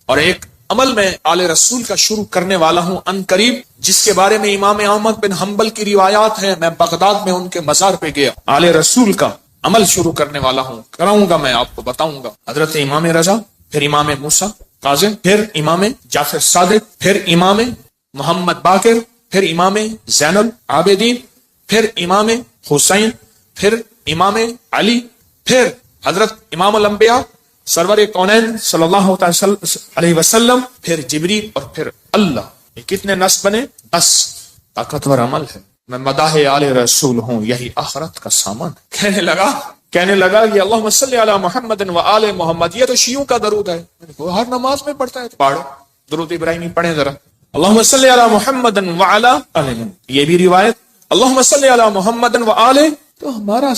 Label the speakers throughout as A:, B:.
A: اور ایک عمل میں آل رسول کا شروع کرنے والا ہوں ان قریب، جس کے بارے میں امام احمد بن حنبل کی روایات ہیں. میں بغداد میں ان کے مزار پہ گیا، آل رسول کا عمل شروع کرنے والا ہوں، کراؤں گا، میں آپ کو بتاؤں گا. حضرت امام رضا، پھر امام موسیٰ کاظم، پھر امام جعفر صادق، پھر امام محمد باقر، پھر امام زین العابدین، پھر امام حسین، پھر امام علی، پھر حضرت امام الانبیاء سرور کونین صلی اللہ علیہ وسلم، پھر جبریل، اور پھر اللہ. یہ کتنے نصب بنے؟ 10. طاقتور عمل ہے. میں مداح آل رسول ہوں، یہی آخرت کا سامان. کہنے لگا کہ اللہم صلی علی محمد و آل محمد، یہ تو شیعوں کا درود ہے. وہ ہر نماز میں پڑھتا ہے، پڑھو درود ابراہیمی پڑھیں ذرا. اللہم صلی علی محمد و علی آل، یہ بھی روایت اللہم صلی علی محمد و آل. تو ہمارا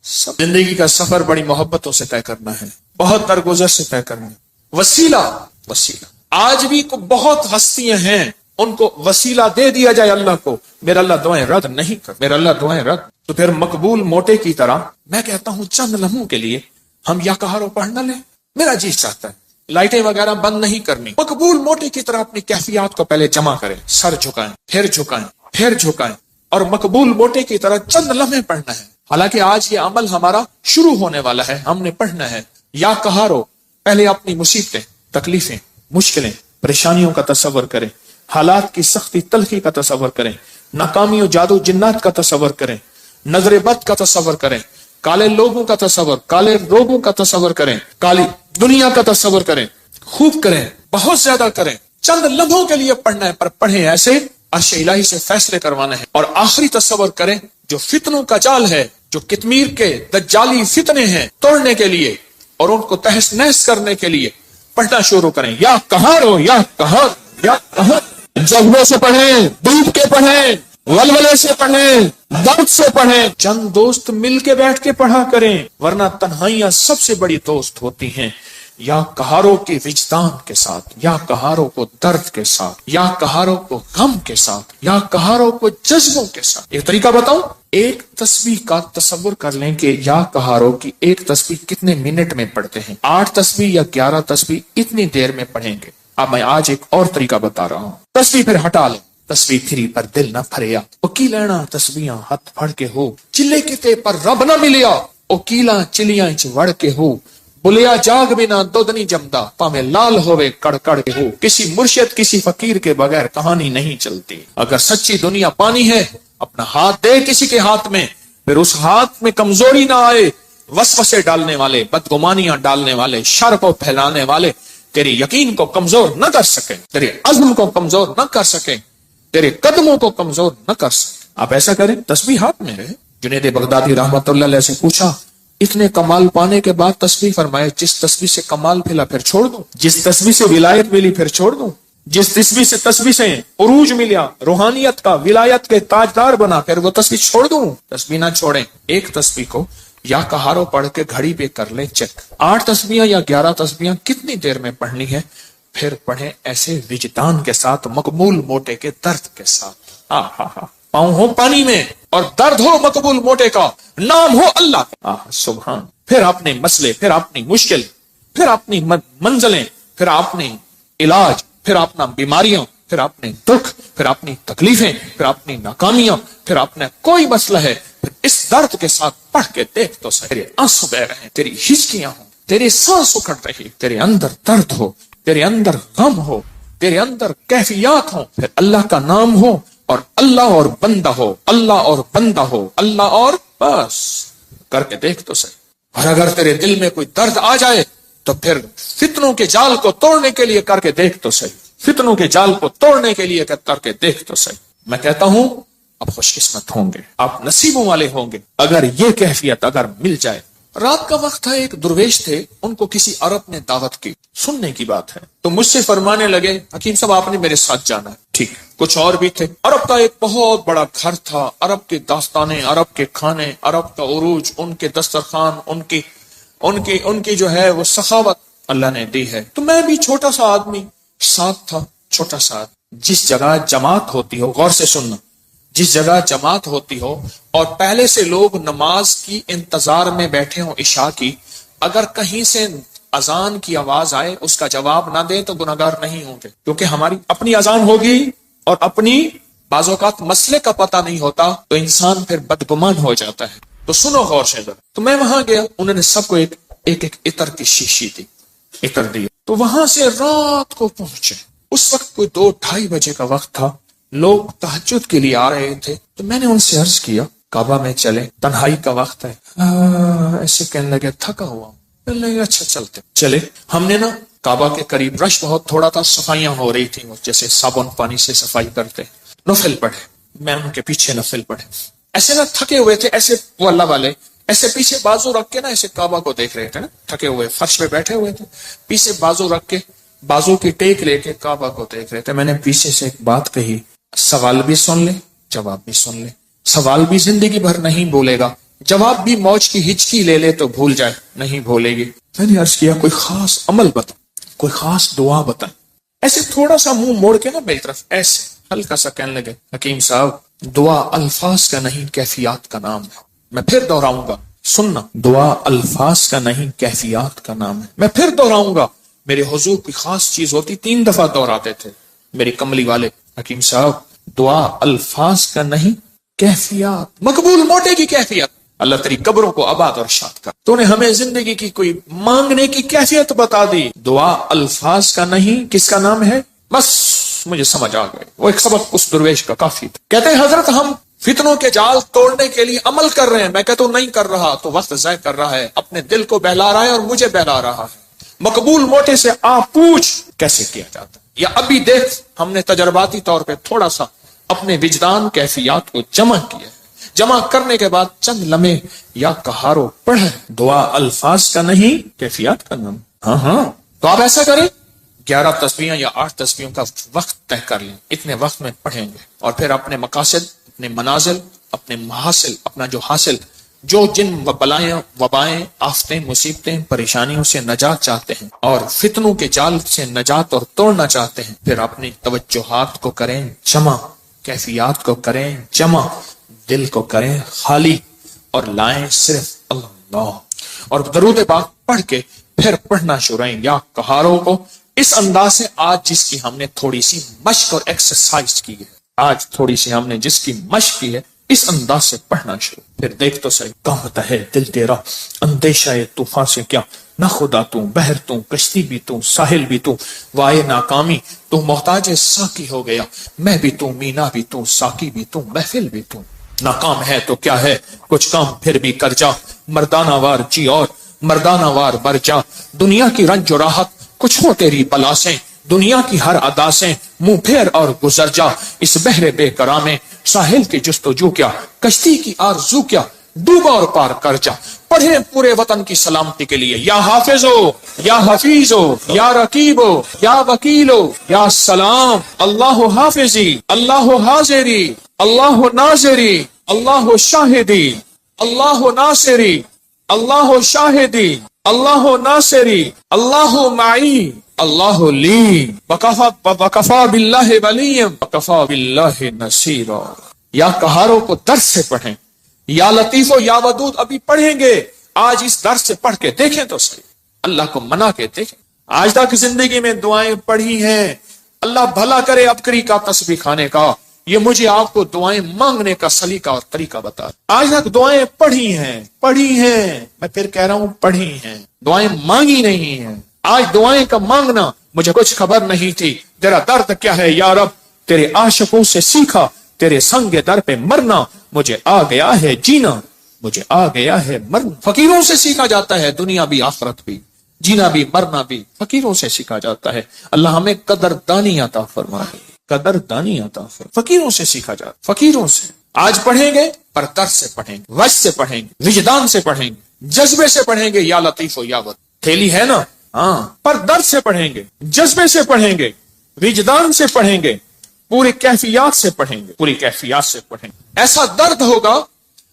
A: سب زندگی کا سفر بڑی محبتوں سے طے کرنا ہے، بہت درگزر سے طے کرنا ہے. وسیلہ آج بھی کو بہت ہستیاں ہیں، ان کو وسیلہ دے دیا جائے اللہ کو، میرا اللہ دعائیں رد نہیں کر، میرا اللہ دعائیں رد. تو پھر مقبول موٹے کی طرح میں کہتا ہوں چند لمحوں کے لیے ہم یا کہارو پڑھ نہ لیں. میرا جی چاہتا ہے لائٹیں وغیرہ بند نہیں کرنی، مقبول موٹے کی طرح اپنی کیفیات کو پہلے جمع کریں، سر جھکائیں، پھر جھکائیں، اور مقبول موٹے کی طرح چند لمحے پڑھنا ہے. حالانکہ آج یہ عمل ہمارا شروع ہونے والا ہے، ہم نے پڑھنا ہے. یا کہارو پہلے اپنی مصیبتیں، تکلیفیں، مشکلیں، پریشانیوں کا تصور کریں، حالات کی سختی تلخی کا تصور کریں، ناکامی و جادو جنات کا تصور کریں، نظر بد کا تصور کریں، کالے لوگوں کا تصور، کالے روگوں کا تصور کریں، کالی دنیا کا تصور کریں. خوب کریں، بہت زیادہ کریں. چند لمحوں کے لیے پڑھنا ہے، پر پڑھیں ایسے عرش الہی سے فیصلے کروانا ہے. اور آخری تصور کریں جو فتنوں کا جال ہے، جو کتمیر کے دجالی فتنے ہیں، توڑنے کے لیے اور ان کو تہس نہس کرنے کے لیے پڑھنا شروع کریں. یا کہارو، یا کہار، یا کہار. جذبے سے پڑھیں، ڈوب کے پڑھیں، ولولے سے پڑھیں، درد سے پڑھیں. چند دوست مل کے بیٹھ کے پڑھا کریں، ورنہ تنہائیاں سب سے بڑی دوست ہوتی ہیں. یا کہاروں کے وجدان کے ساتھ، یا کہاروں کو درد کے ساتھ، یا کہاروں کو غم کے ساتھ، یا کہاروں کو جذبوں کے ساتھ. ایک طریقہ بتاؤں، ایک تسبیح کا تصور کر لیں کہ یا کہاروں کی ایک تسبیح کتنے منٹ میں پڑھتے ہیں. 8 تسبیح یا 11 تسبیح اتنی دیر میں پڑھیں گے. اب میں آج ایک اور طریقہ بتا رہا ہوں. تسبیح پھر ہٹا لیں، تسبیح پھری پر دل نہ پھریا، اوکی لینا تسبیحاں ہتھ پھڑ کے ہو، چلے کتے پر رب نہ ملیا، اوکیلا چلیاں چ وڑ کے ہو، بلیا جاگ بنا دودھ نہیں جمدا، پاویں لال ہوئے کڑ کڑ کے ہو. کسی مرشد کسی فقیر کے بغیر کہانی نہیں چلتی. اگر سچی دنیا پانی ہے، اپنا ہاتھ دے کسی کے ہاتھ میں، پھر اس ہاتھ میں کمزوری نہ آئے. وسوسے ڈالنے والے، بدگمانیاں ڈالنے والے، شر کو پھیلانے والے تیرے یقین کو کمزور نہ کر سکیں، تیرے عزم کو کمزور نہ کر سکیں، تیرے قدموں کو کمزور نہ کر سکیں. آپ ایسا کریں، تسبیح ہاتھ میں رہے. جنید بغدادی رحمت اللہ علیہ سے پوچھا، اتنے کمال پانے کے بعد تسبیح، فرمائے جس تسبیح سے کمال ملا پھر چھوڑ دوں، جس تسبیح سے ولایت ملی پھر چھوڑ دوں، جس تسبیح سے عروج ملیا، روحانیت کا، ولایت کے تاجدار بنا، پھر وہ تسبیح چھوڑ دوں. تسبیح نہ چھوڑیں. ایک تسبیح کو یا کہارو پڑھ کے گھڑی پہ کر لیں چیک، 8 تسبیحاں یا 11 تسبیحاں کتنی دیر میں پڑھنی ہے. پھر پڑھیں ایسے وجدان کے ساتھ، مقبول موٹے کے درد کے ساتھ. پاؤں ہو پانی میں اور درد ہو مقبول موٹے کا، نام ہو اللہ کا. سبحان. پھر اپنے مسئلے، پھر اپنی مشکل، پھر اپنی منزلیں، پھر اپنے علاج، پھر اپنا بیماریاں، پھر اپنے دکھ، پھر اپنی تکلیفیں، پھر اپنی ناکامیاں، پھر اپنا کوئی مسئلہ ہے، پھر اس درد کے ساتھ پڑھ کے دیکھ تو صحیح. تیرے آنسو بہ رہے ہیں، تیری ہچکیاں ہوں، تیرے سانس اکھڑ رہی، تیرے اندر درد ہو، تیرے اندر غم ہو، تیرے اندر کیفیات ہوں، پھر اللہ کا نام ہو اور اللہ اور بندہ ہو، اللہ اور بندہ ہو، اللہ اور بس کر کے دیکھ تو صحیح. اور اگر تیرے دل میں کوئی درد آ جائے تو پھر فتنوں کے جال کو توڑنے کے لیے کر کے دیکھ تو صحیح. فتنوں کے جال کو توڑنے کے لیے کر کے دیکھ تو صحیح. میں کہتا ہوں آپ خوش قسمت ہوں گے، آپ نصیبوں والے ہوں گے اگر یہ کیفیت اگر مل جائے. رات کا وقت تھا، ایک درویش تھے، ان کو کسی عرب نے دعوت کی. سننے کی بات ہے تو مجھ سے فرمانے لگے، حکیم صاحب آپ نے میرے ساتھ جانا ہے. ٹھیک. کچھ اور بھی تھے. عرب کا ایک بہت بڑا گھر تھا، عرب کی داستانیں، عرب کے کھانے، عرب کا عروج، ان کے دسترخوان، ان کی جو ہے وہ سخاوت اللہ نے دی ہے. تو میں بھی چھوٹا سا آدمی ساتھ تھا، چھوٹا سا. جس جگہ جماعت ہوتی ہو، غور سے سننا، جس جگہ جماعت ہوتی ہو اور پہلے سے لوگ نماز کی انتظار میں بیٹھے ہوں عشاء کی، اگر کہیں سے اذان کی آواز آئے اس کا جواب نہ دے تو گناہگار نہیں ہوں گے، کیونکہ ہماری اپنی اذان ہوگی اور اپنی بعض اوقات مسئلے کا پتہ نہیں ہوتا تو انسان پھر بدگمان ہو جاتا ہے۔ تو سنو غور سے ذرا۔ تو میں وہاں گیا، انہوں نے سب کو ایک عطر کی شیشی دی، عطر دی۔ تو وہاں سے رات کو پہنچے، اس وقت کوئی 2-2:30 بجے کا وقت تھا، لوگ تہجد کے لیے آ رہے تھے۔ تو میں نے ان سے عرض کیا کعبہ میں چلے، تنہائی کا وقت ہے۔ ایسے کہنے لگے تھکا ہوا، کہنے لگے اچھا چلتے چلے۔ ہم نے نا کعبہ کے قریب رش بہت تھوڑا تھا، صفائیاں ہو رہی تھیں، جیسے صابن پانی سے صفائی کرتے، نفل پڑھے، میں ان کے پیچھے نفل پڑھے۔ ایسے نہ تھکے ہوئے تھے، ایسے وہ اللہ والے ایسے پیچھے بازو رکھ کے نا ایسے کعبہ کو دیکھ رہے تھے نا، تھکے ہوئے فرش پہ بیٹھے ہوئے تھے، پیچھے بازو رکھ کے بازو کی ٹیک لے کے کعبہ کو دیکھ رہے تھے۔ میں نے پیچھے سے ایک بات کہی، سوال بھی سن لے جواب بھی سن لے، سوال بھی زندگی بھر نہیں بولے گا، جواب بھی موج کی ہچکی لے لے تو بھول جائے، نہیں بھولے گی۔ میں نے عرض کیا کوئی خاص عمل بتا، کوئی خاص دعا بتا۔ ایسے تھوڑا سا منہ موڑ کے نا میری طرف ایسے ہلکا سا کہنے لگے حکیم صاحب دعا الفاظ کا نہیں کیفیات کا نام ہے۔ میں پھر دہراؤں گا، سننا، دعا الفاظ کا نہیں کیفیات کا نام ہے۔ میں پھر دہراؤں گا، میرے حضور کی خاص چیز ہوتی 3 دفعہ دہراتے تھے میری کملی والے، حکیم صاحب دعا الفاظ کا نہیں کیفیات، مقبول موٹے کی کیفیت۔ اللہ تیری قبروں کو آباد اور شاد کر، تو نے ہمیں زندگی کی کوئی مانگنے کی کیفیت بتا دی۔ دعا الفاظ کا نہیں کس کا نام ہے؟ بس مجھے سمجھ آ گئے، وہ ایک سبق اس درویش کا کافی تھا۔ کہتے ہیں حضرت ہم فتنوں کے جال توڑنے کے لیے عمل کر رہے ہیں، میں کہتا ہوں نہیں کر رہا تو وقت ضائع کر رہا ہے، اپنے دل کو بہلا رہا ہے اور مجھے بہلا رہا ہے۔ مقبول موٹے سے آپ پوچھ کیسے کیا جاتا ہے، یا ابھی دیکھ ہم نے تجرباتی طور پہ تھوڑا سا اپنے وجدان کیفیات کو جمع کیا ہے، جمع کرنے کے بعد چند لمحے یا کہارو پڑھے، دعا الفاظ کا نہیں کیفیات کا نام۔ ہاں تو آپ ایسا کریں، 11 تسبیحیں یا 8 تسبیحوں کا وقت طے کر لیں، اتنے وقت میں پڑھیں گے، اور پھر اپنے مقاصد، اپنے منازل، اپنے محاصل، اپنا جو حاصل، جو جن بلائیں، وبائیں، آفتیں، مصیبتیں، پریشانیوں سے نجات چاہتے ہیں اور فتنوں کے جال سے نجات اور توڑنا چاہتے ہیں، پھر اپنی توجہات کو کریں جمع، کیفیات کو کریں جمع، دل کو کریں خالی اور لائیں صرف اللہ، اور درود پاک پڑھ کے پھر پڑھنا شروع کریں یا کہاروں کو اس انداز سے۔ آج جس کی ہم نے تھوڑی سی مشق اور ایکسرسائز کی ہے، آج تھوڑی سی ہم نے جس کی مشق کی ہے، اس انداز سے پڑھنا شروع، پھر دیکھ تو صحیح کانپتا ہے دل تیرا اندیشہ طوفان سے کیا، نہ خدا تو بحر تو کشتی بھی تو ساحل بھی تو، وائے ناکامی تو محتاج ساقی ہو گیا، میں بھی تو مینا بھی تو ساقی بھی تو محفل بھی تو، ناکام ہے تو کیا ہے کچھ کام پھر بھی کر جا، مردانہ وار جی اور مردانہ وار بر جا، دنیا کی رنج و راحت کچھ ہو تیری بلا سے، دنیا کی ہر ادا سے منہ پھیر اور گزر جا، اس بحر بے قرار میں ساحل کی جستجو کیا، کشتی کی آرزو کیا، ڈوبا اور پار کر جا، پڑھے پورے وطن کی سلامتی کے لیے یا حافظ ہو یا حفیظ ہو یا رقیب ہو یا وکیل ہو یا سلام، اللہ حافظی اللہ حاضری اللہ ناظری اللہ شاہدی اللہ ناصری اللہ شاہدی اللہ ناصری اللہ معی اللہ لی وکفا باللہ ولیم وکفا باللہ نصیرا۔ یا کہاروں کو درس سے پڑھیں، یا لطیف و یا ودود ابھی پڑھیں گے، آج اس درس سے پڑھ کے دیکھیں تو صحیح، اللہ کو منا کے دیکھیں۔ آج تک زندگی میں دعائیں پڑھی ہیں، اللہ بھلا کرے ابکری کا تسبیح کھانے کا، یہ مجھے آپ کو دعائیں مانگنے کا سلیقہ اور طریقہ بتا۔ آج تک دعائیں پڑھی ہیں، میں پھر کہہ رہا ہوں پڑھی ہیں، دعائیں مانگی نہیں ہیں۔ آج دعائیں کا مانگنا مجھے کچھ خبر نہیں تھی، تیرا درد کیا ہے یا رب، تیرے عاشقوں سے سیکھا، تیرے سنگ در پہ مرنا، مجھے آ گیا ہے جینا، مجھے آ گیا ہے مرنا۔ فقیروں سے سیکھا جاتا ہے دنیا بھی آخرت بھی، جینا بھی مرنا بھی فقیروں سے سیکھا جاتا ہے۔ اللہ ہمیں قدردانی عطا فرمائے، قدردانی عطا فرمائے۔ فقیروں سے سیکھا جاتا، فقیروں سے۔ آج پڑھیں گے پر درد سے پڑھیں گے، وجد سے پڑھیں گے، وجدان سے پڑھیں گے، جذبے سے پڑھیں گے، یا لطیف و یا ود تھیلی ہے نا، ہاں، پر درد سے پڑھیں گے، جذبے سے پڑھیں گے، وجدان سے پڑھیں گے، پوری کیفیات سے پڑھیں گے، پوری کیفیات سے پڑھیں گے۔ ایسا درد ہوگا،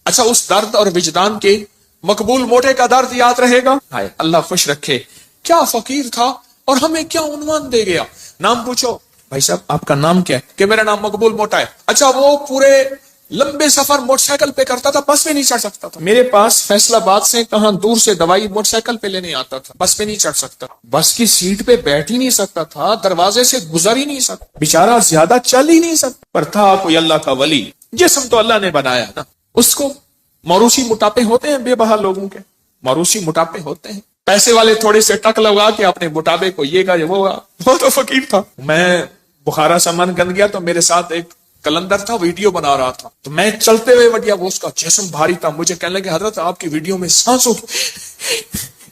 A: اچھا اس درد اور وجدان کے مقبول موٹے کا درد یاد رہے گا، اللہ خوش رکھے، کیا فقیر تھا اور ہمیں کیا عنوان دے گیا۔ نام پوچھو، بھائی صاحب آپ کا نام کیا ہے؟ کہ میرا نام مقبول موٹا ہے۔ اچھا وہ پورے لمبے سفر موٹر سائیکل پہ کرتا تھا، بس پہ نہیں چڑھ سکتا تھا. میرے پاس فیصل آباد سے کہاں دور سے دوائی موٹر سائیکل پہ لینے آتا تھا، بس پہ نہیں چڑھ سکتا، بس کی سیٹ پہ بیٹھ ہی نہیں سکتا تھا، دروازے سے گزر ہی نہیں سکتا، بیچارہ زیادہ چل ہی نہیں سکتا، پر تھا کوئی اللہ کا ولی. جسم تو اللہ نے بنایا نا اس کو. موروثی موٹاپے ہوتے ہیں بے بہا لوگوں کے، موروثی موٹاپے ہوتے ہیں. پیسے والے تھوڑے سے ٹک لگا کے اپنے موٹاپے کو یہ گا وہ گا. وہ تو فقیر تھا. میں بخارا سے من گن گیا تو میرے ساتھ ایک کلندر تھا، ویڈیو بنا رہا تھا، تو میں چلتے ہوئے وڈیا، وہ اس کا جسم بھاری تھا، مجھے کہنے لگے حضرت آپ کی ویڈیو میں سانسوں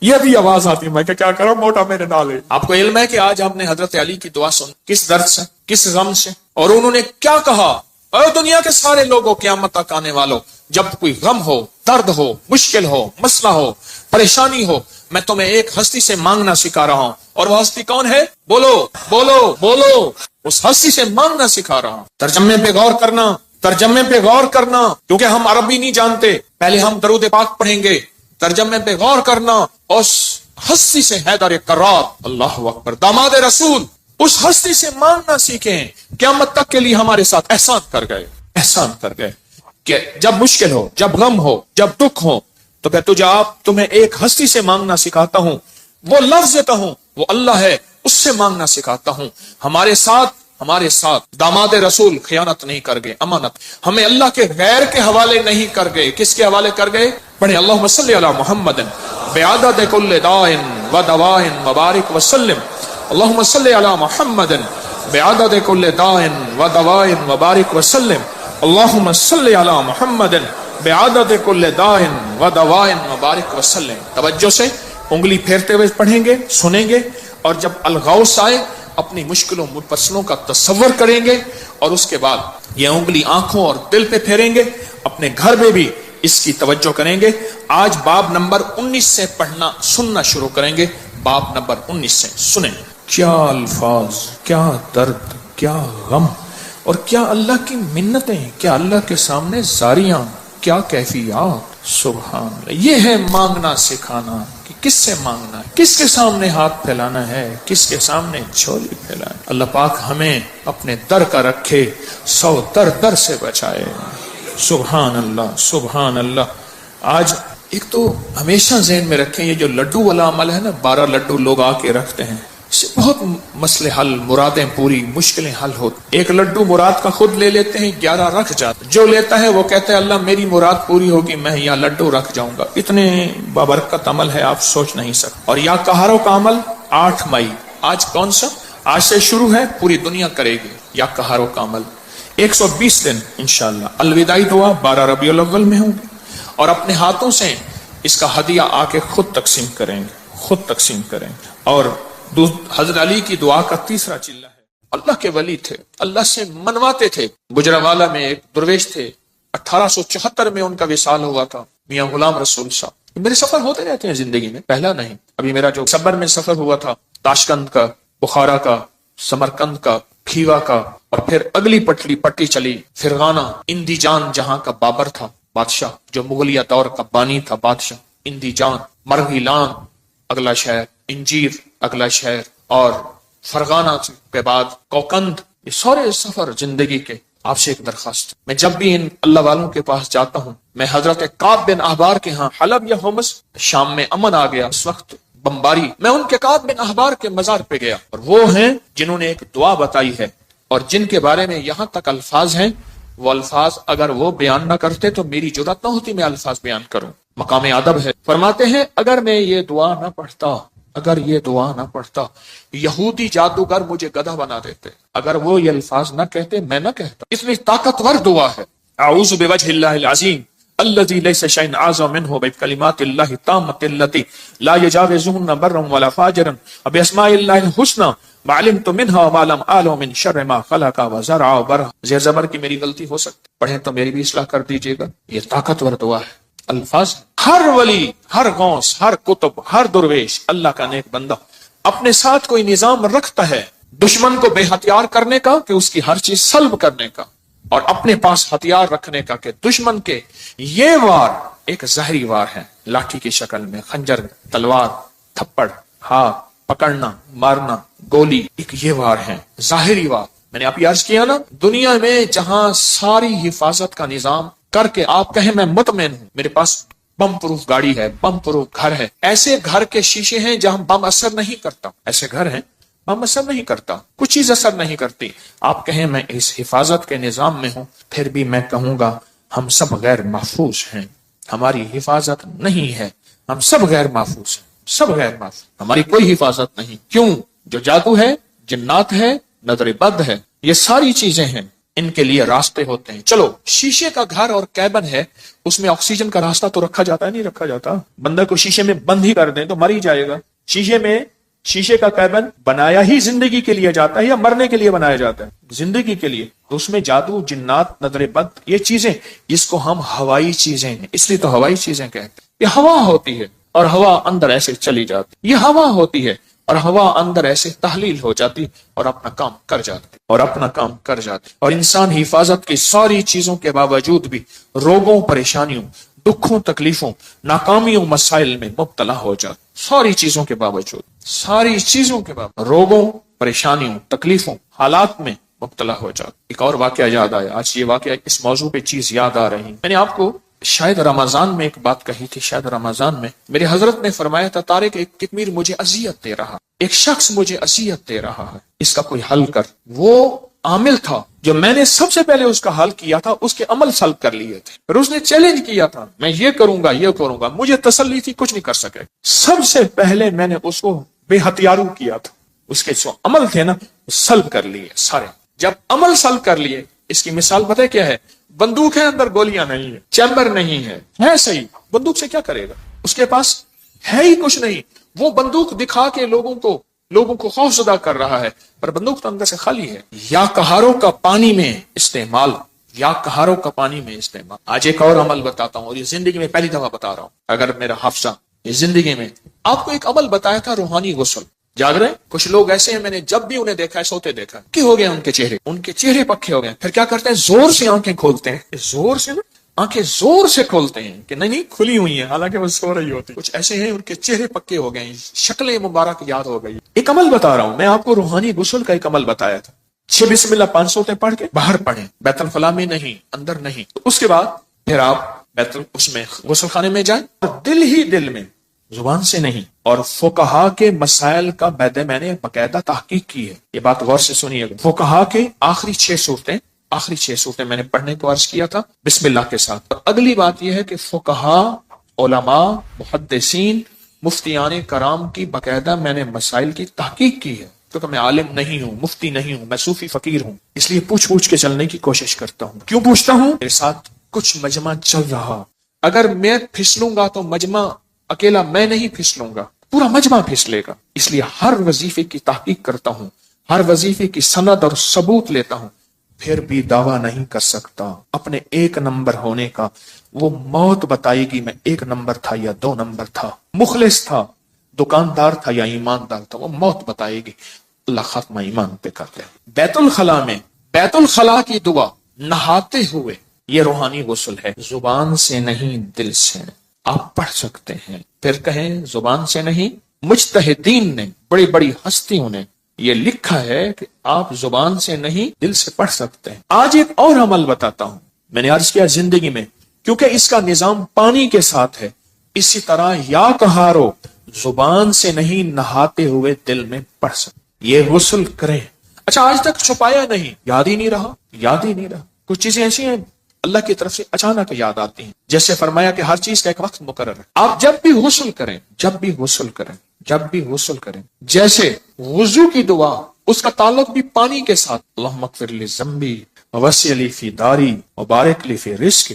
A: یہ بھی آواز آتی. میں کیا کروں، موٹا میرے نال ہے. آپ کو علم ہے کہ آج ہم نے حضرت علی کی دعا سن، کس درد سے، کس غم سے، اور انہوں نے کیا کہا، اے دنیا کے سارے لوگوں، قیامت تک آنے والوں، جب کوئی غم ہو، درد ہو، مشکل ہو، مسئلہ ہو، پریشانی ہو، میں تمہیں ایک ہستی سے مانگنا سکھا رہا ہوں. اور وہ ہستی کون ہے؟ بولو بولو بولو. اس ہستی سے مانگنا سکھا رہا ہوں. ترجمے پہ غور کرنا، ترجمے پہ غور کرنا، کیونکہ ہم عربی نہیں جانتے. پہلے ہم درود پاک پڑھیں گے، ترجمے پہ غور کرنا. اس ہستی سے حیدر کرار، اللہ اکبر، داماد رسول، اس ہستی سے مانگنا سیکھیں. قیامت تک کے لیے ہمارے ساتھ احسان کر گئے، احسان کر گئے کہ جب مشکل ہو، جب غم ہو، جب دکھ ہو، تو کہ تمہیں ایک ہستی سے مانگنا سکھاتا ہوں. وہ لفظ دیتا ہوں، وہ اللہ ہے، اس سے مانگنا سکھاتا ہوں. ہمارے ساتھ داماد رسول خیانت نہیں کر گئے، امانت. ہمیں اللہ کے غیر کے حوالے نہیں کر گئے. کس کے حوالے کر گئے؟ پڑھیں اللہم صلی علی محمد بعدد کل داء و دواء وبارک وسلم. اللہم صلی علی محمد بعدد کل داء و دواء وبارک وسلم. اللہم صلی علی محمد بعدد کل داء و دواء وبارک وسلم. توجہ سے انگلی پھیرتے ہوئے پڑھیں گے، سنیں گے، اور جب الغوث آئے اپنی مشکلوں مفصلوں کا تصور کریں گے، اور اس کے بعد یہ انگلی آنکھوں اور دل پہ پھیریں گے. اپنے گھر میں بھی اس کی توجہ کریں گے. آج باب نمبر 19 سے پڑھنا سننا شروع کریں گے. باب نمبر 19 سے سنیں. کیا الفاظ، کیا درد، کیا غم، اور کیا اللہ کی منتیں، کیا اللہ کے سامنے زاریاں، کیا کیفیات. سبحان اللہ. یہ ہے مانگنا سکھانا کہ کس سے مانگنا ہے، کس کے سامنے ہاتھ پھیلانا ہے، کس کے سامنے جھولی پھیلانا ہے. اللہ پاک ہمیں اپنے در کا رکھے، 100 در سے بچائے. سبحان اللہ، سبحان اللہ. آج ایک تو ہمیشہ ذہن میں رکھیں، یہ جو لڈو والا عمل ہے نا، 12 لڈو لوگ آ کے رکھتے ہیں، اس سے بہت مسئلے حل، مرادیں پوری، مشکلیں حل ہوتی. ایک لڈو مراد کا خود لے لیتے ہیں، 11 رکھ جاتے. جو لیتا ہے وہ کہتے ہیں اللہ میری مراد پوری ہوگی، میں یہاں لڈو رکھ جاؤں گا. اتنے بابرکت عمل ہے آپ سوچ نہیں سکتے. اور یا کہاروں کا عمل 8 مئی، آج کون سا، آج سے شروع ہے، پوری دنیا کرے گی یا کہاروں کا عمل. 120 دن انشاءاللہ. الوداعی دعا 12 ربیع الاول میں ہوں گی، اور اپنے ہاتھوں سے اس کا ہدیہ آ کے خود تقسیم کریں گے، خود تقسیم کریں گے. اور حضرت علی کی دعا کا تیسرا چلہ ہے. اللہ کے ولی تھے، اللہ سے منواتے تھے. گجرانوالہ میں ایک درویش تھے، 1874 میں ان کا وصال ہوا تھا، میاں غلام رسول صاحب. میرے سفر ہوتے رہتے ہیں زندگی میں، پہلا نہیں. ابھی میرا جو صبر میں سفر ہوا تھا، تاشقند کا، بخارا کا، سمرقند کا، کھیوا کا، اور پھر اگلی پٹی چلی فرغانہ، اندی جان جہاں کا بابر تھا بادشاہ، جو مغلیہ دور کا بانی تھا بادشاہ. اندی جان، مرغیلان اگلا شہر، انجیر اگلا شہر، اور فرغانہ کے بعد کوکند. یہ سارے سفر زندگی کے. آپ سے ایک درخواست، میں جب بھی ان اللہ والوں کے پاس جاتا ہوں، میں حضرت کعب بن احبار کے ہاں، حلب یا ہومس، شام میں امن آ گیا اس وقت بمباری، میں ان کے کعب بن احبار کے مزار پہ گیا، اور وہ ہیں جنہوں نے ایک دعا بتائی ہے، اور جن کے بارے میں یہاں تک الفاظ ہیں. وہ الفاظ اگر وہ بیان نہ کرتے تو میری جرات نہ ہوتی میں الفاظ بیان کروں. مقام ادب ہے. فرماتے ہیں اگر میں یہ دعا نہ پڑھتا، اگر یہ دعا نہ پڑھتا، یہودی جادوگر مجھے گدھا بنا دیتے. اگر وہ یہ الفاظ نہ کہتے، میں نہ کہتا. اس لیے طاقتور دعا ہے. اعوذ بوجہ اللہ العظیم الذی لیس شیء اعظم منہ بکلمات اللہ التامۃ التی لا یجاوزہن بر ولا فاجر باسماء اللہ الحسنی ما علمت منها وما لم اعلم من شر ما خلق وزرع وبرع. زیر زبر کی میری غلطی ہو سکتی، پڑھیں تو میری بھی اصلاح کر دیجیے گا. یہ طاقتور دعا ہے. الفاظ ہر ولی، ہر غوث، ہر کتب، ہر درویش، اللہ کا نیک بندہ اپنے ساتھ کوئی نظام رکھتا ہے دشمن کو بے ہتھیار کرنے کا، کہ اس کی ہر چیز سلب کرنے کا، اور اپنے پاس ہتھیار رکھنے کا، کہ دشمن کے یہ وار ایک ظاہری وار ہے، لاٹھی کی شکل میں، خنجر، تلوار، تھپڑ، ہاتھ پکڑنا، مارنا، گولی، ایک یہ وار ہے ظاہری وار. میں نے آپ عرض کیا نا، دنیا میں جہاں ساری حفاظت کا نظام کر کے آپ کہیں میں مطمئن ہوں، میرے پاس بم پروف گاڑی ہے، بم پروف گھر ہے، ایسے گھر کے شیشے ہیں جہاں بم اثر نہیں کرتا، ایسے گھر ہیں بم اثر نہیں کرتا، کچھ چیز اثر نہیں کرتی، آپ کہیں میں اس حفاظت کے نظام میں ہوں، پھر بھی میں کہوں گا ہم سب غیر محفوظ ہیں، ہماری حفاظت نہیں ہے، ہم سب غیر محفوظ ہیں، سب غیر محفوظ، ہماری کوئی حفاظت نہیں۔ کیوں؟ جو جادو ہے، جنات ہے، نظر بد ہے، یہ ساری چیزیں ہیں، ان کے لیے راستے ہوتے ہیں۔ چلو شیشے کا گھر اور کیبن ہے، اس میں آکسیجن کا راستہ تو رکھا جاتا ہے، نہیں رکھا جاتا؟ بندہ کو شیشے میں بند ہی کر دیں تو مر ہی جائے گا۔ شیشے کا کیبن بنایا ہی زندگی کے لیے جاتا ہے یا مرنے کے لیے بنایا جاتا ہے؟ زندگی کے لیے۔ تو اس میں جادو، جنات، نظر بد، یہ چیزیں جس کو ہم ہوائی چیزیں ہیں، اس لیے تو ہوائی چیزیں کہتے ہیں۔ یہ ہوا ہوتی ہے اور ہوا اندر ایسے چلی جاتی، یہ ہوا ہوتی ہے اور ہوا اندر ایسے تحلیل ہو جاتی اور اپنا کام کر جاتی اور انسان حفاظت کی ساری چیزوں کے باوجود بھی روگوں، پریشانیوں، دکھوں، تکلیفوں، ناکامیوں، مسائل میں مبتلا ہو جاتا، ساری چیزوں کے باوجود، روگوں، پریشانیوں، تکلیفوں، حالات میں مبتلا ہو جاتا۔ ایک اور واقعہ یاد آیا، آج یہ واقعہ اس موضوع پہ چیز یاد آ رہی، میں نے آپ کو شاید رمضان میں ایک بات کہی تھی، شاید رمضان میں میرے حضرت نے فرمایا تھا، طارق ایک کتمیر مجھے اذیت دے رہا، ایک شخص مجھے اذیت دے رہا ہے، اس کا کوئی حل کر۔ وہ عامل تھا جو میں نے سب سے پہلے اس کا حل کیا تھا، اس کے عمل سلب کر لیے تھے، اور اس نے چیلنج کیا تھا میں یہ کروں گا، مجھے تسلی تھی کچھ نہیں کر سکے۔ سب سے پہلے میں نے اس کو بے ہتھیارو کیا تھا، اس کے جو عمل تھے نا سلب کر لیے سارے۔ جب عمل سلب کر لیے، اس کی مثال پتہ ہے کیا ہے؟ بندوق ہے، اندر گولیاں نہیں ہے، چیمبر نہیں ہے صحیح، بندوق سے کیا کرے گا؟ اس کے پاس ہے ہی کچھ نہیں، وہ بندوق دکھا کے لوگوں کو خوف زدہ کر رہا ہے، پر بندوق تو اندر سے خالی ہے۔ یا کہاروں کا پانی میں استعمال، آج ایک اور عمل بتاتا ہوں، اور یہ زندگی میں پہلی دفعہ بتا رہا ہوں، اگر میرا حافظہ یہ زندگی میں آپ کو ایک عمل بتایا تھا، روحانی غسل۔ جاگ رہے ہیں کچھ لوگ ایسے ہیں، میں نے جب بھی انہیں دیکھا ہے سوتے دیکھا کہ ہو گئے ان کے چہرے پکے ہو گئے، پھر کیا کرتے ہیں؟ زور سے آنکھیں کھولتے ہیں، آنکھیں زور سے کھولتے ہیں کہ نہیں کھلی ہوئی ہیں، حالانکہ وہ سو رہی ہوتی۔ کچھ ایسے ہیں ان کے چہرے پکے ہو گئے ہیں، شکلیں مبارک یاد ہو گئی۔ ایک عمل بتا رہا ہوں میں آپ کو، روحانی غسل کا ایک عمل بتایا تھا۔ 6 بسم اللہ 5 سوتے پڑھ کے باہر پڑھیں، بیت الخلاء میں نہیں، اندر نہیں۔ تو اس کے بعد پھر آپ اس میں غسل خانے میں جائیں، اور دل ہی دل میں، زبان سے نہیں۔ اور فقہا کے مسائل کا میں نے باقاعدہ تحقیق کی ہے، یہ بات غور سے سنیے گا۔ فقہا کے آخری 6 صورتیں میں نے پڑھنے کو عرض کیا تھا بسم اللہ کے ساتھ۔ اور اگلی بات یہ ہے کہ فقہا، علماء، محدثین، مفتیان کرام کی باقاعدہ میں نے مسائل کی تحقیق کی ہے، کیونکہ میں عالم نہیں ہوں، مفتی نہیں ہوں، میں صوفی فقیر ہوں، اس لیے پوچھ کے چلنے کی کوشش کرتا ہوں۔ کیوں پوچھتا ہوں؟ میرے ساتھ کچھ مجمع چل رہا، اگر میں پھسلوں گا تو مجمع اکیلا میں نہیں پھسلوں گا، پورا مجمع پھسلے گا، اس لیے ہر وظیفے کی تحقیق کرتا ہوں، ہر وظیفے کی سند اور ثبوت لیتا ہوں، پھر بھی دعویٰ نہیں کر سکتا اپنے 1 نمبر ہونے کا۔ وہ موت بتائے گی میں 1 نمبر تھا یا 2 نمبر تھا، مخلص تھا، دکاندار تھا یا ایماندار تھا، وہ موت بتائے گی۔ اللہ خاتمہ ایمان پہ کرتے ہیں۔ بیت الخلاء کی دعا نہاتے ہوئے، یہ روحانی غسل ہے، زبان سے نہیں دل سے آپ پڑھ سکتے ہیں۔ پھر کہیں زبان سے نہیں، مجتہدین نے، بڑی بڑی ہستیوں نے یہ لکھا ہے کہ آپ زبان سے نہیں دل سے پڑھ سکتے ہیں۔ آج ایک اور عمل بتاتا ہوں، میں نے عرض کیا زندگی میں، کیونکہ اس کا نظام پانی کے ساتھ ہے، اسی طرح یا کہارو، زبان سے نہیں نہاتے ہوئے دل میں پڑھ سکتے، یہ غسل کریں۔ اچھا آج تک چھپایا نہیں، یاد ہی نہیں رہا۔ کچھ چیزیں ایسی ہیں اللہ کی طرف سے اچانک یاد آتی ہیں، جیسے فرمایا کہ ہر چیز کا ایک وقت مقرر ہے۔ آپ جب بھی غسل کریں، جیسے وضو کی دعا، اس کا تعلق بھی پانی کے ساتھ، اللہم اغفر لی ذنبی ووسع لی فی داری وبارک لی فی رزقی۔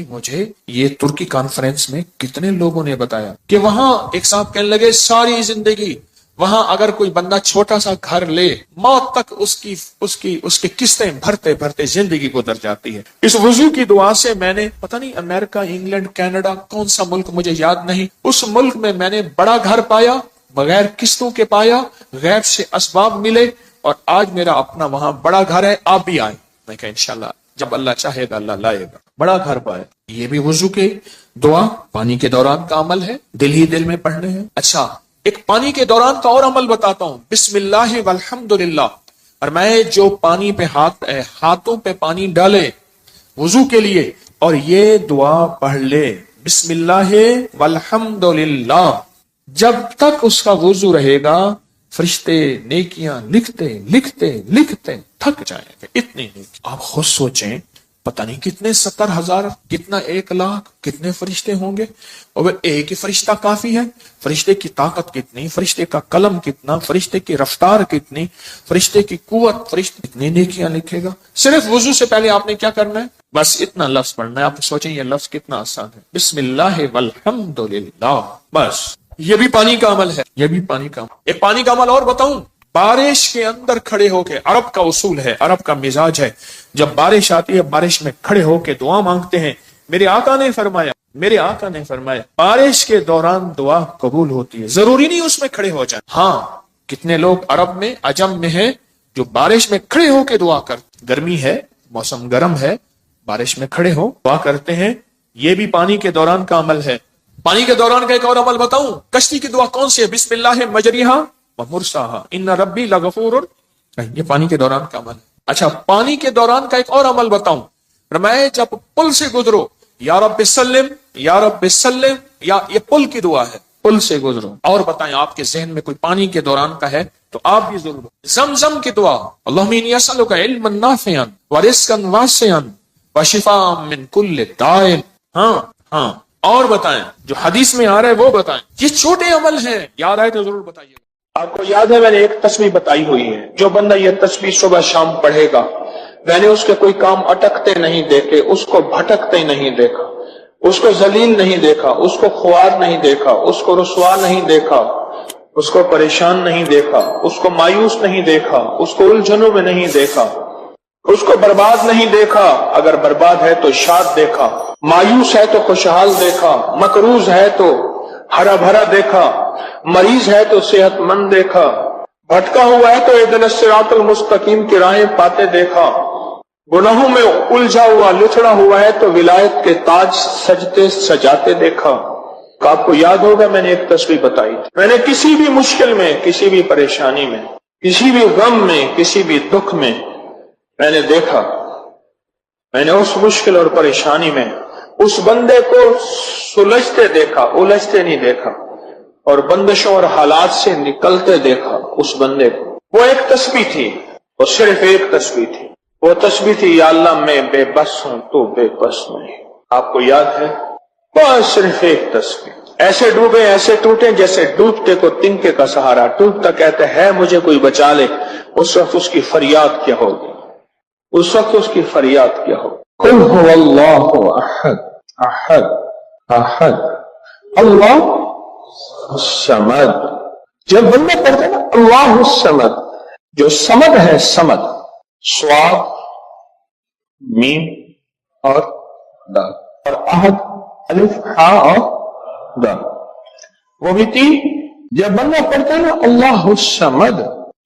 A: مجھے یہ ترکی کانفرنس میں کتنے لوگوں نے بتایا کہ وہاں ایک صاحب کہنے لگے ساری زندگی وہاں اگر کوئی بندہ چھوٹا سا گھر لے، موت تک اس کی قسطیں بھرتے زندگی گزر جاتی ہے۔ اس وضو کی دعا سے میں نے پتہ نہیں امریکہ، انگلینڈ، کینیڈا، کون سا ملک مجھے یاد نہیں، اس ملک میں نے بڑا گھر پایا، بغیر قسطوں کے پایا، غیب سے اسباب ملے، اور آج میرا اپنا وہاں بڑا گھر ہے، آپ بھی آئیں۔ میں کہا انشاءاللہ جب اللہ چاہے گا اللہ لائے گا، بڑا گھر پائے۔ یہ بھی وضو کے دعا پانی کے دوران کا عمل ہے، دل ہی دل میں پڑھنے ہیں۔ اچھا ایک پانی کے دوران کا اور عمل بتاتا ہوں، بسم اللہ والحمد للہ اور میں جو پانی پہ ہاتھوں پہ پانی ڈالے وضو کے لیے اور یہ دعا پڑھ لے بسم اللہ والحمد للہ، جب تک اس کا وضو رہے گا فرشتے نیکیاں لکھتے لکھتے لکھتے تھک جائیں گے، اتنی نیکی۔ آپ خود سوچیں، پتہ نہیں کتنے 70,000 کتنا 1,00,000 کتنے فرشتے ہوں گے، اور ایک ہی فرشتہ کافی ہے؟ فرشتے کی طاقت کتنی، فرشتے کا قلم کتنا، فرشتے کی رفتار کتنی، فرشتے کی قوت، فرشتے کتنی نیکیاں لکھے گا۔ صرف وضو سے پہلے آپ نے کیا کرنا ہے؟ بس اتنا لفظ پڑھنا ہے۔ آپ سوچیں یہ لفظ کتنا آسان ہے، بسم اللہ والحمد للہ، بس۔ یہ بھی پانی کا عمل ہے، یہ بھی پانی کا عمل۔ ایک پانی کا عمل اور بتاؤں، بارش کے اندر کھڑے ہو کے، عرب کا اصول ہے، عرب کا مزاج ہے، جب بارش آتی ہے بارش میں کھڑے ہو کے دعا مانگتے ہیں۔ میرے آقا نے فرمایا بارش کے دوران دعا قبول ہوتی ہے، ضروری نہیں اس میں کھڑے ہو جائیں۔ ہاں، کتنے لوگ عرب میں عجم میں ہیں جو بارش میں کھڑے ہو کے دعا کرتے، گرمی ہے، موسم گرم ہے، بارش میں کھڑے ہو دعا کرتے ہیں، یہ بھی پانی کے دوران کا عمل ہے۔ پانی کے دوران کا ایک اور عمل بتاؤں، کشتی کی دعا کون سی ہے؟ بسم اللہ مجریہا ومرساہا ان ربی لغفور، یہ پانی کے دوران کا عمل ہے۔ اچھا، پانی کے دوران کا ایک اور عمل بتاؤں، فرمایا جب پل سے گزرو یا رب سلم یا رب سلم، یا یہ پل کی دعا ہے، پل سے گزرو۔ اور بتائیں آپ کے ذہن میں کوئی پانی کے دوران کا ہے تو آپ بھی ضرور۔ زمزم کی دعا، اللہم انی اسألک علما نافعا ورزقا واسعا وشفاء من کل داء۔ ہاں، اور بتائیں جو حدیث میں آ رہا ہے وہ بتائیں۔ یہ چھوٹے عمل ہیں، یاد آئے تو ضرور بتائیے۔
B: آپ کو یاد ہے میں نے ایک تسبیح بتائی ہوئی ہے، جو بندہ یہ تسبیح صبح شام پڑھے گا، میں نے اس کے کوئی کام اٹکتے نہیں دیکھے، اس کو بھٹکتے نہیں دیکھا، اس کو ذلیل نہیں دیکھا، اس کو خوار نہیں دیکھا، اس کو رسوا نہیں دیکھا، اس کو پریشان نہیں دیکھا، اس کو مایوس نہیں دیکھا، اس کو الجھنوں میں نہیں دیکھا، اس کو برباد نہیں دیکھا، اگر برباد ہے تو شاد دیکھا، مایوس ہے تو خوشحال دیکھا، مقروض ہے تو ہرا بھرا دیکھا، مریض ہے تو صحت مند دیکھا، بھٹکا ہوا ہے تو اہدنا الصراط المستقیم کی راہیں پاتے دیکھا، گناہوں میں الجھا ہوا لچڑا ہوا ہے تو ولایت کے تاج سجتے سجاتے دیکھا۔ تو آپ کو یاد ہوگا میں نے ایک تسبیح بتائی تھی، میں نے کسی بھی مشکل میں، کسی بھی پریشانی میں، کسی بھی غم میں، کسی بھی دکھ میں میں نے دیکھا، میں نے اس مشکل اور پریشانی میں اس بندے کو سلجھتے دیکھا، الجھتے نہیں دیکھا، اور بندشوں اور حالات سے نکلتے دیکھا اس بندے کو۔ وہ ایک تسبیح تھی، وہ صرف ایک تسبیح تھی، وہ تسبیح تھی یا اللہ میں بے بس ہوں تو بے بس نہیں۔ آپ کو یاد ہے؟ بس صرف ایک تسبیح۔ ایسے ڈوبے ایسے ٹوٹے جیسے ڈوبتے کو تنکے کا سہارا، ٹوٹتا کہتے ہے مجھے کوئی بچا لے، اس وقت اس کی فریاد کیا ہوگی، اس وقت اس کی فریاد کیا ہوگی؟ قل هو اللہ احد احد احد اللہ الصمد۔ جب بندہ پڑھتا ہے نا اللہ الصمد، جو صمد ہے، صمد صاد میم اور دال، اور احد الف ہا اور دال، وہ بھی تین۔ جب بندہ پڑھتا ہے نا اللہ الصمد،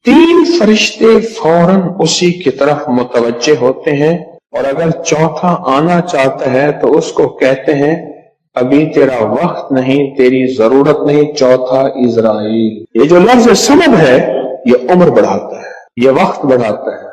B: تین فرشتے فوراً اسی کی طرف متوجہ ہوتے ہیں، اور اگر چوتھا آنا چاہتا ہے تو اس کو کہتے ہیں ابھی تیرا وقت نہیں، تیری ضرورت نہیں، چوتھا اسرائیل۔ یہ جو لفظ سمد ہے یہ عمر بڑھاتا ہے، یہ وقت بڑھاتا ہے،